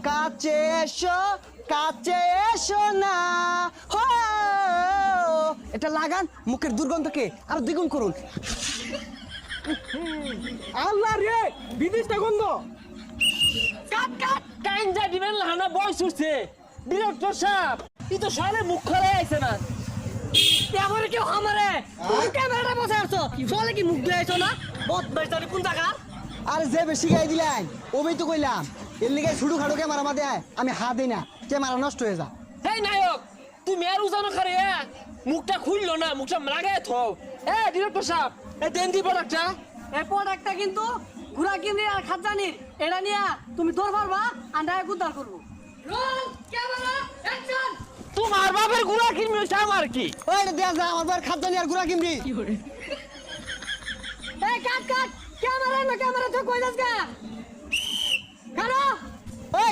কাছে এসো, কাছে এসো না। হো, এটা লাগান, মুখের দুর্গন্ধকে আরো দ্বিগুণ করুন। আল্লাহ রে, বিদেশটা গন্ধ। কাট কাট কাইনজা দিবেন লাহানা বয়স উঠছে ডিরেক্টর সাহেব তুই তো সালে মুখ খোলাই আইছে না এবারে কেউ আমারে তুমি ক্যামেরাটা বসে আছো চলে কি মুখ দিয়ে আইছো না বদমাইশ জানি কোন জায়গা আরে যে বেশি গাই দিলেন ওই তো কইলাম, এর লিগে ছুটু খাটো ক্যামেরা মাদে আমি হাত দিই না, ক্যামেরা নষ্ট হয়ে যা। হেই নায়ক তুমি আর উজানো খারে মুখটা খুললো না, মুখটা লাগায় থো। ডিরেক্টর সাহেব এই দেন দি প্রোডাক্টটা, এই প্রোডাক্টটা কিন্তু ঘোড়া কিনে আর খাজানির এটা নিয়ে তুমি দৌড় পারবা আর নায়ক উদ্ধার করবো। Roll camera action. তোমার বাপের গুড়া কিনবি হইছে আমার কি? ওই দেয়া যা আমার খাদ্য নিয়ে আর গুড়া কিনবি। এই কাট কাট ক্যামেরা না ক্যামেরা তো কই যাস গা? কারো ওই